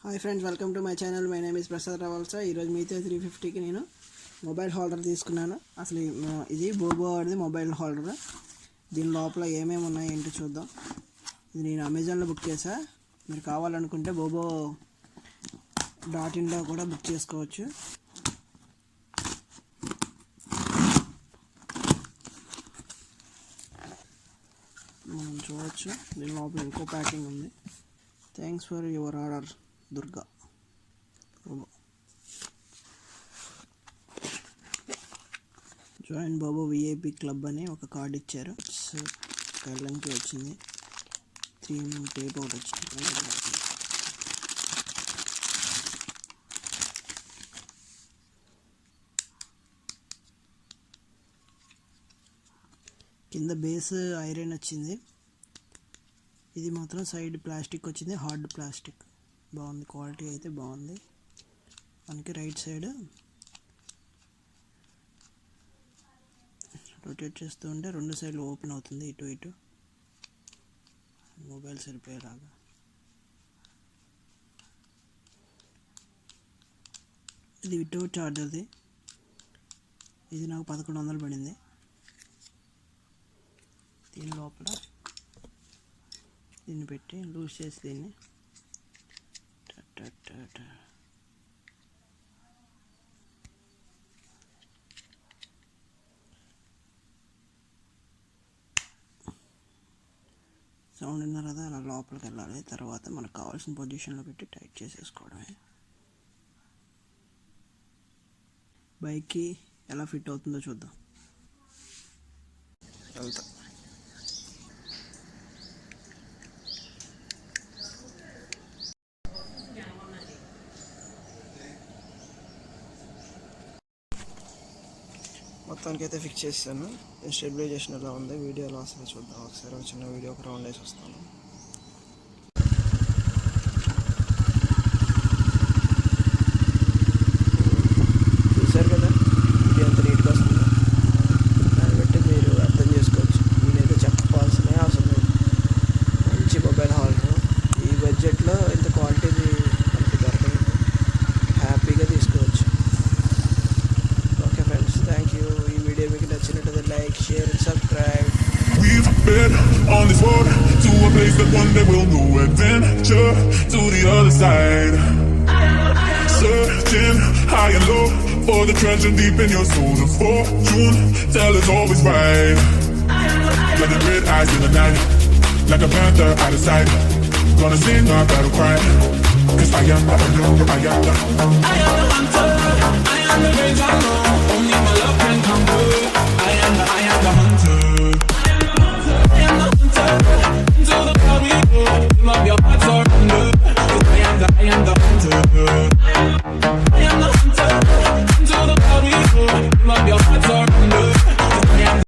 Hi friends, welcome to my channel. My name is Prasad Ravalsa. ఈరోజు మీతో 350కి నేను మొబైల్ హోల్డర్ తీసుకున్నాను. అసలు ఇది బోబో వాడిది మొబైల్ హోల్డర్. దీని లోపల ఏమేమి ఉన్నాయి ఏంటో చూద్దాం. ఇది నేను అమెజాన్లో బుక్ చేసా. మీరు కావాలనుకుంటే bobo.in కూడా బుక్ చేసుకోవచ్చు. మనం చూడవచ్చు దీని లోపల ఇంకో ప్యాకింగ్ ఉంది. Thanks for your order Durga. Join బాబో విఐపి క్లబ్ అని ఒక కార్డు ఇచ్చారు. కళ్ళంకి వచ్చింది. 3 టేప్ అవుట్ వచ్చింది. కింద బేస్ ఐరన్ వచ్చింది. ఇది మాత్రం సైడ్ ప్లాస్టిక్ వచ్చింది, హార్డ్ ప్లాస్టిక్. బాగుంది, క్వాలిటీ అయితే బాగుంది. మనకి రైట్ సైడ్ రొటేట్ చేస్తూ ఉంటే 2 సైడ్లు ఓపెన్ అవుతుంది, ఇటు ఇటు మొబైల్ సరిపోయేలాగా. ఇది వితౌట్ చార్జర్ది. ఇది నాకు 1100 పడింది. దీని లోపల దీన్ని పెట్టి లూజ్ చేసి దీన్ని సౌండ్ విన్నారు కదా, అలా లోపలికి వెళ్ళాలి. తర్వాత మనకు కావాల్సిన పొజిషన్లో పెట్టి టైట్ చేసేసుకోవడమే. బైక్కి ఎలా ఫిట్ అవుతుందో చూద్దాం. వెళ్తా. మొత్తానికి అయితే ఫిక్స్ చేస్తాను. స్టెబిలైజేషన్ ఎలా ఉంది, వీడియో ఎలా వస్తుందో చూద్దాం. ఒకసారి చిన్న వీడియో ఒక రౌండ్ వేసి వస్తాను. చూసారు కదా వీడియో ఎంత నీట్గా వస్తుందో. దాన్ని బట్టి మీరు అర్థం చేసుకోవచ్చు. నేనైతే చెప్పాల్సిన అవసరం లేదు. మంచి మొబైల్ హోల్డర్. ఈ బడ్జెట్లో ఇంత క్వాలిటీ మనకి దొరకదు. హ్యాపీగా తీసుకోవచ్చు. Okay friends, thank you. ఈ వీడియో మీకు నచ్చినట్లయితే like, share, subscribe. We've been on this road to a place that one day we'll know. Adventure to the other side. Searching high and low for the treasure deep in your soul. The fortune teller is always right. With the red eyes in the night, like a panther out of sight. Gonna sing my battle cry, 'cause I am the hunter. I am the hunter. I am the great hunter.